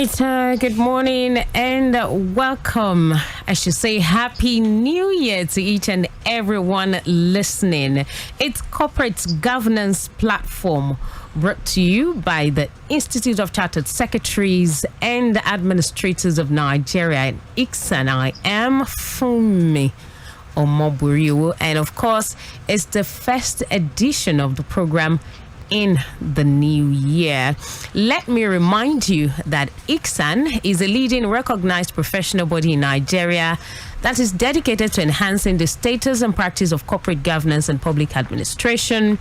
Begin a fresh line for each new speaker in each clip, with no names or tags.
right, good morning and welcome. I should say Happy New Year to each and everyone listening. It's Corporate Governance Platform, brought to you by the Institute of Chartered Secretaries and Administrators of Nigeria, ACIS. I am Funmi Omoburiwo, and of course, it's the first edition of the program in the new year. Let me remind you that ICSAN is a leading recognized professional body in Nigeria that is dedicated to enhancing the status and practice of corporate governance and public administration.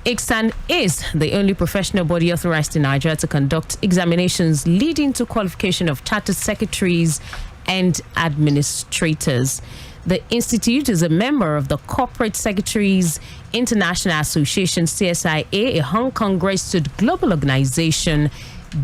ICSAN is the only professional body authorized in Nigeria to conduct examinations leading to qualification of chartered secretaries and administrators. The Institute is a member of the Corporate Secretaries International Association, CSIA, a Hong Kong-registered global organization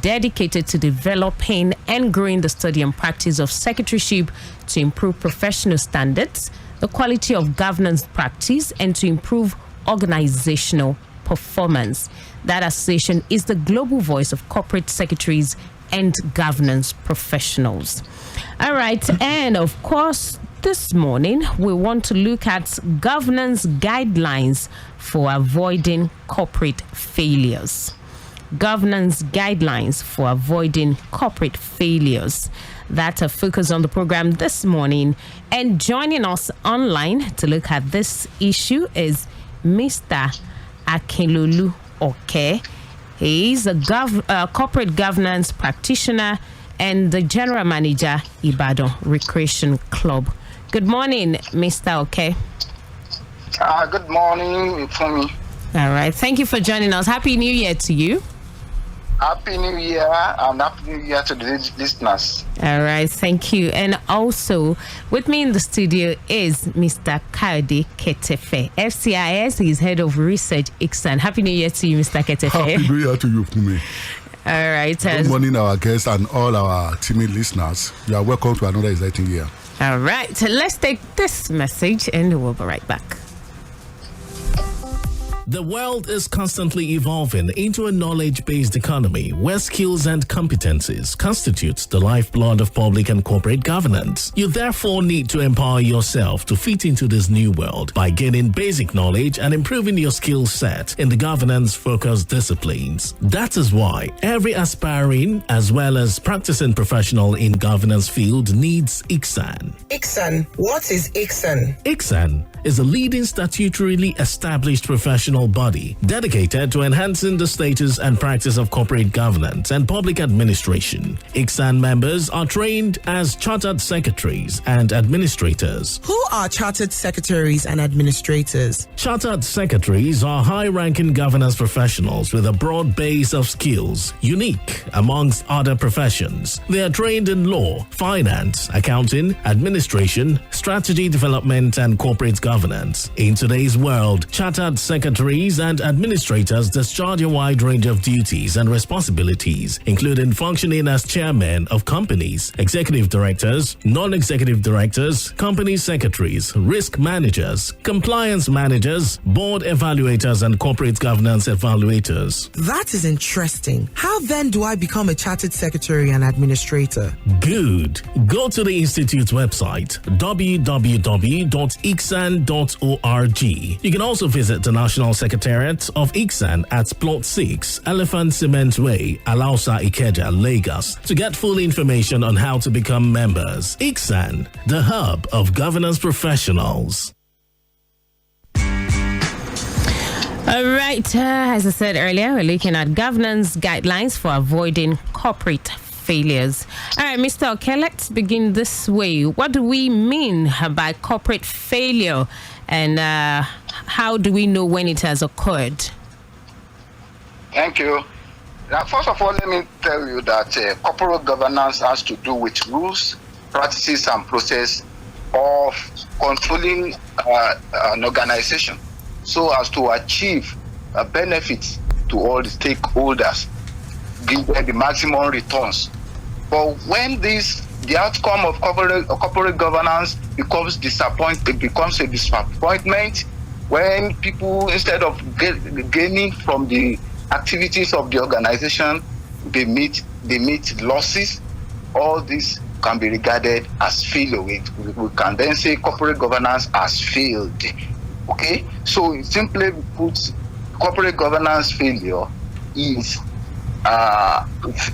dedicated to developing and growing the study and practice of secretaryship to improve professional standards, the quality of governance practice, and to improve organizational performance. That association is the global voice of corporate secretaries and governance professionals. All right, and of course, this morning, we want to look at governance guidelines for avoiding corporate failures. Governance guidelines for avoiding corporate failures. That's a focus on the program this morning. And joining us online to look at this issue is Mr. AKINLOLU Okay. He is a corporate governance practitioner and the general manager, Ibadan Recreation Club. Good morning, Mr. Okay.
Good morning, Fumi.
All right. Thank you for joining us. Happy New Year to you.
Happy New Year and Happy New Year to the listeners.
All right. Thank you. And also with me in the studio is Mr. Kayode Ketefe, FCIS. He's head of research, ICSAN. Happy New Year to you, Mr. Ketefe.
Happy New Year to you, Fumi.
All right.
Good morning, our guests and all our timid listeners. You are welcome to another exciting year.
All right, so let's take this message and we'll be right back.
The world is constantly evolving into a knowledge-based economy where skills and competencies constitute the lifeblood of public and corporate governance. You therefore need to empower yourself to fit into this new world by gaining basic knowledge and improving your skill set in the governance-focused disciplines. That is why every aspiring as well as practicing professional in governance field needs ICSAN.
ICSAN. What is ICSAN?
ICSAN is a leading statutorily established professional body dedicated to enhancing the status and practice of corporate governance and public administration. ICSAN members are trained as chartered secretaries and administrators.
Who are chartered secretaries and administrators?
Chartered secretaries are high-ranking governance professionals with a broad base of skills, unique amongst other professions. They are trained in law, finance, accounting, administration, strategy development, and corporate governance. In today's world, chartered secretaries and administrators discharge a wide range of duties and responsibilities, including functioning as chairmen of companies, executive directors, non-executive directors, company secretaries, risk managers, compliance managers, board evaluators, and corporate governance evaluators.
That is interesting. How then do I become a chartered secretary and administrator?
Good. Go to the Institute's website, www.icsan.org. You can also visit the National Secretariat of ICSAN at Plot 6, Elephant Cement Way, Alausa, Ikeja, Lagos, to get full information on how to become members. ICSAN, the hub of governance professionals.
All right, as I said earlier, we're looking at governance guidelines for avoiding corporate failures. All right, Mr. Okay, let's begin this way. What do we mean by corporate failure, and how do we know when it has occurred?
Thank you. Now, first of all, let me tell you that corporate governance has to do with rules, practices, and process of controlling an organization so as to achieve benefits to all the stakeholders, give them the maximum returns. But when the outcome of corporate governance becomes a disappointment, when people, instead of gaining from the activities of the organization, they meet losses, all this can be regarded as failure. We can then say corporate governance has failed. Okay, so it simply puts corporate governance failure is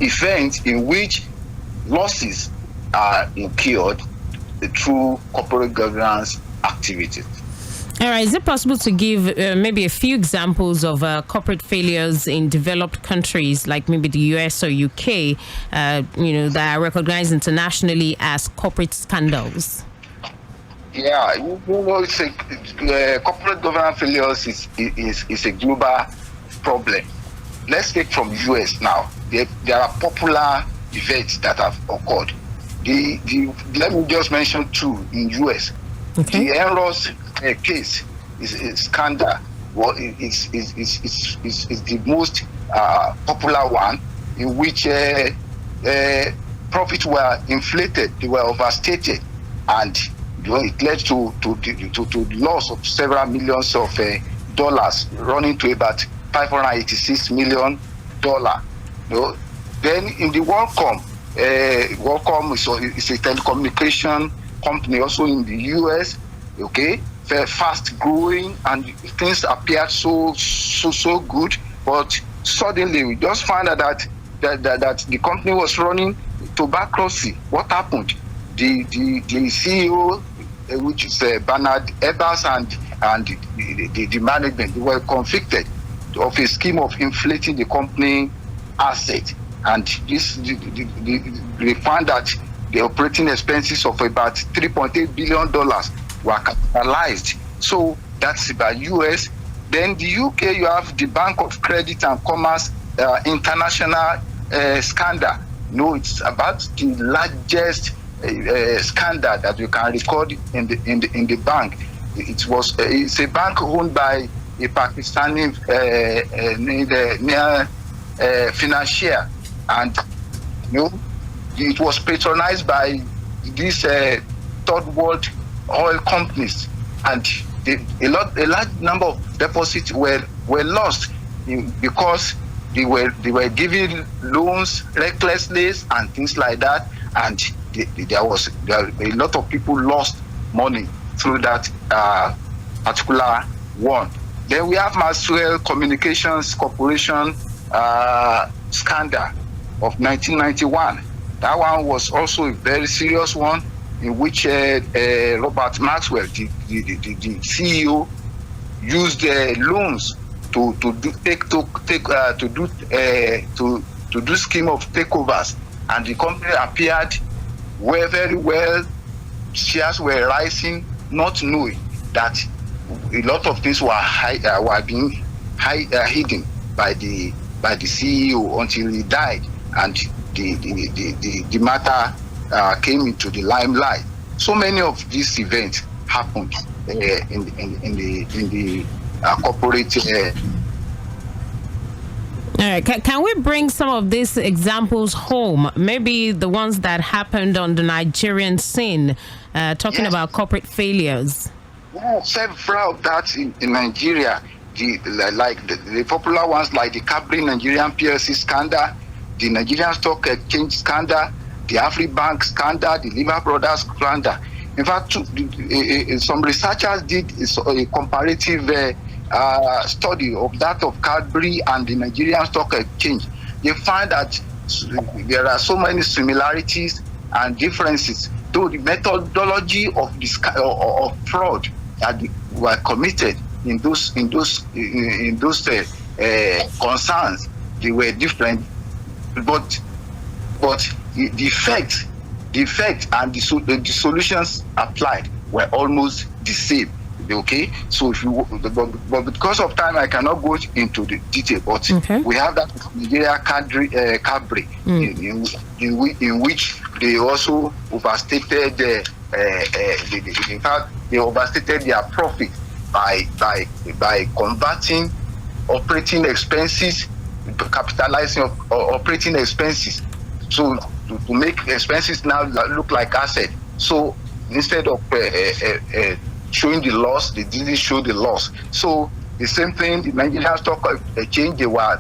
event in which losses are incurred through corporate governance activities.
All right, is it possible to give maybe a few examples of corporate failures in developed countries like maybe the US or UK, that are recognized internationally as corporate scandals?
Yeah, it's corporate governance failures is a global problem. Let's take from US now. There are popular events that have occurred. Let me just mention two in US.
Okay.
The Enros case is a scandal. Well, it's the most popular one, in which profits were inflated, they were overstated, and it led to loss of several millions of dollars, running to about $586 million. Then in the WorldCom is a telecommunication company also in the US, okay, very fast growing, and things appeared so good, but suddenly we just found out that the company was running to bankruptcy. What happened? The CEO, which is Bernard Evers, and the management, they were convicted of a scheme of inflating the company asset, and they found that the operating expenses of about $3.8 billion were capitalized. So that's about US. Then the UK, you have the Bank of Credit and Commerce International scandal. It's about the largest scandal that you can record in the bank. It's a bank owned by a Pakistani financier, and it was patronized by these third world oil companies, and a large number of deposits were lost because they were giving loans recklessly and things like that, and there a lot of people lost money through that particular one. Then we have Maxwell Communications Corporation scandal of 1991. That one was also a very serious one, in which Robert Maxwell, the CEO, used loans to do scheme of takeovers, and the company appeared very well. Shares were rising, not knowing that a lot of things were being hidden by the CEO until he died, and the matter came into the limelight. So many of these events happened in the corporate.
All right. Can we bring some of these examples home? Maybe the ones that happened on the Nigerian scene, talking about corporate failures.
Yeah, several of that in Nigeria. The popular ones like the Capri Nigerian PLC scandal, the Nigerian Stock Exchange scandal, the AfriBank scandal, the Lehman Brothers scandal. In fact, some researchers did a comparative study of that of Cadbury and the Nigerian Stock Exchange. They find that there are so many similarities and differences, though the methodology of fraud that were committed in those concerns, they were different, but the effect and the solutions applied were almost the same. Okay, so but because of time, I cannot go into the detail. But we have that Nigeria Cadbury, in which they also overstated. In fact, they overstated their profit by converting operating expenses, capitalizing of operating expenses, so to make expenses now look like asset. So instead of showing the loss, they didn't show the loss. So The same thing, the Nigerian Stock Exchange, they were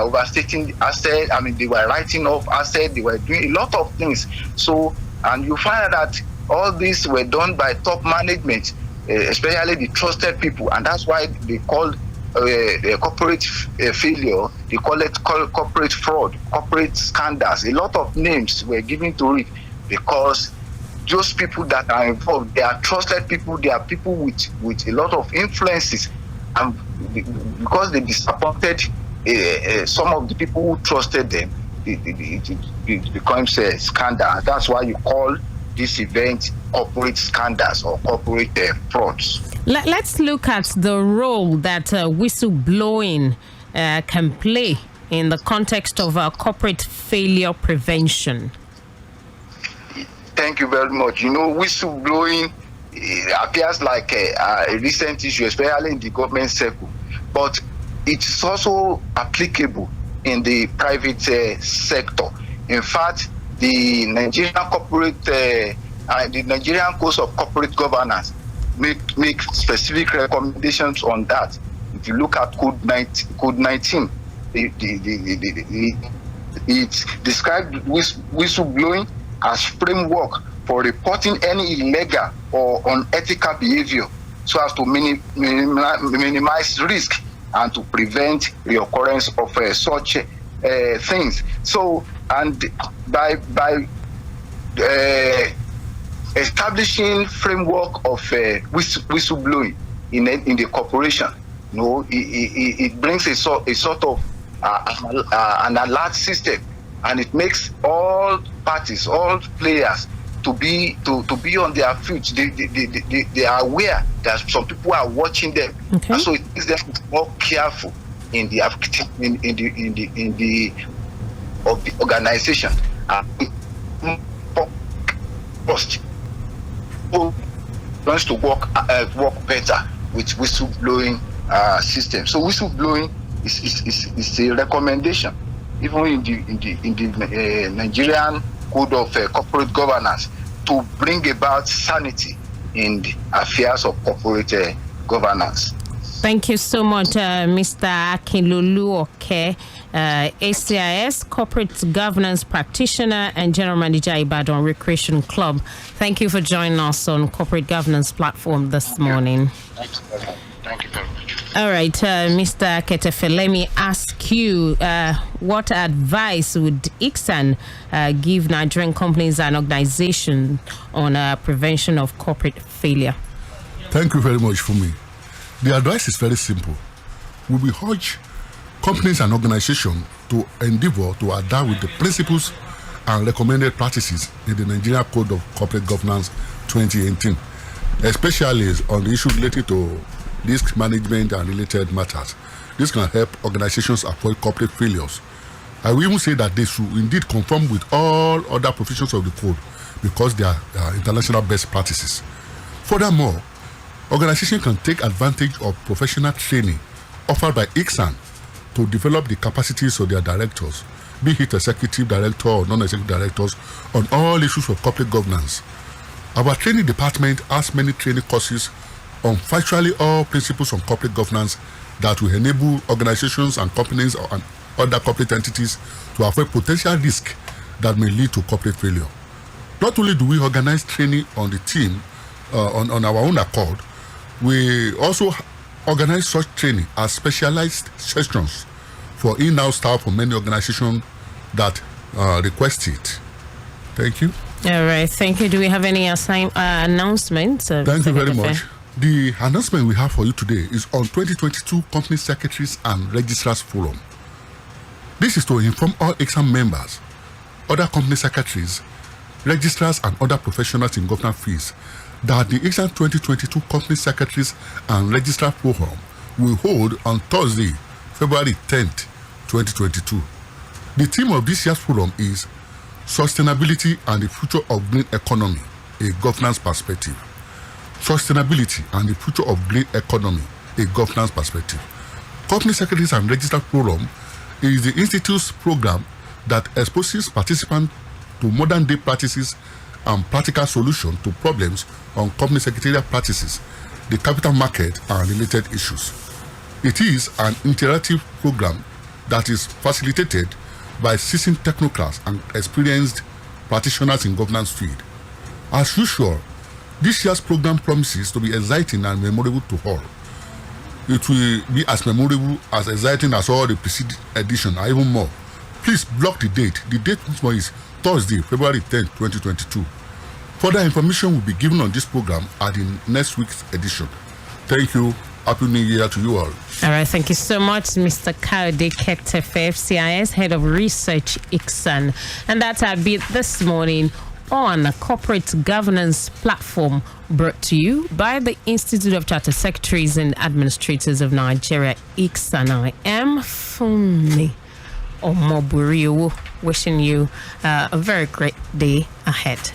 overstating assets. I mean, they were writing off assets. They were doing a lot of things. So, and you find that all these were done by top management, especially the trusted people, and that's why they called corporate failure. They call it corporate fraud, corporate scandals. A lot of names were given to it because those people that are involved, they are trusted people. They are people with a lot of influences, and because they disappointed some of the people who trusted them, it becomes a scandal. And that's why you call this event corporate scandals or corporate frauds.
Let's look at the role that whistleblowing can play in the context of corporate failure prevention.
Thank you very much. You know, whistleblowing appears like a recent issue, especially in the government circle, but it is also applicable in the private sector. In fact, the Nigerian the Nigerian Code of Corporate Governance make specific recommendations on that. If you look at Code 19, it describes whistleblowing as framework for reporting any illegal or unethical behavior so as to minimize risk and to prevent the occurrence of such things. So, and by establishing framework of whistleblowing in the corporation, you know, it brings a sort of an alert system, and it makes all parties, all players to be on their feet. They are aware that some people are watching them,
okay.
And so it makes them more careful in the of the organization. First, wants to work better with whistleblowing system. So whistleblowing is a recommendation, even in the Nigerian Code of Corporate Governance, to bring about sanity in the affairs of corporate governance.
Thank you so much, Mr. AKINLOLU Oke, ACIS Corporate Governance Practitioner and General Manager, Ibadan Recreation Club. Thank you for joining us on Corporate Governance Platform this morning.
Thank you very much.
All right, Mr. Ketefe, let me ask you, what advice would ICSAN give Nigerian companies and organizations on prevention of corporate failure?
Thank you very much for me. The advice is very simple. We will urge companies and organizations to endeavor to adapt with the principles and recommended practices in the Nigerian Code of Corporate Governance 2018, especially on the issue related to risk management and related matters. This can help organizations avoid corporate failures. I will even say that they should indeed conform with all other provisions of the code because they are international best practices. Furthermore, organizations can take advantage of professional training offered by ICSAN to develop the capacities of their directors, be it executive director or non-executive directors, on all issues of corporate governance. Our training department has many training courses on virtually all principles on corporate governance that will enable organizations and companies and other corporate entities to avoid potential risk that may lead to corporate failure. Not only do we organize training on the team on our own accord, we also organize such training as specialized sessions for in-house staff for many organizations that request it. Thank you.
All right, thank you. Do we have any announcements?
Thank you very much. The announcement we have for you today is on 2022 Company Secretaries and Registrars Forum. This is to inform all ICSAN members, other company secretaries, registrars, and other professionals in governance fields that the ICSAN 2022 Company Secretaries and Registrar Forum will hold on Thursday, February 10th, 2022. The theme of this year's forum is Sustainability and the Future of Green Economy, a Governance Perspective. Sustainability and the Future of Green Economy, a Governance Perspective. Company Secretaries and Registrar Forum is the Institute's program that exposes participants to modern-day practices and practical solutions to problems on company secretarial practices, the capital market, and related issues. It is an interactive program that is facilitated by seasoned technocrats and experienced practitioners in governance field. As usual, this year's program promises to be exciting and memorable to all. It will be as memorable, as exciting as all the preceding edition, or even more. Please block the date. The date once more is Thursday, February 10, 2022. Further information will be given on this program at the next week's edition. Thank you. Happy New Year to you all.
All right, thank you so much, Mr. Kaude Ketefe, FCIS, Head of Research, ICSAN. And that's our bit this morning on a corporate governance platform brought to you by the Institute of Chartered Secretaries and Administrators of Nigeria, ICSAN. I am Funmi Omoburiwo, wishing you a very great day ahead.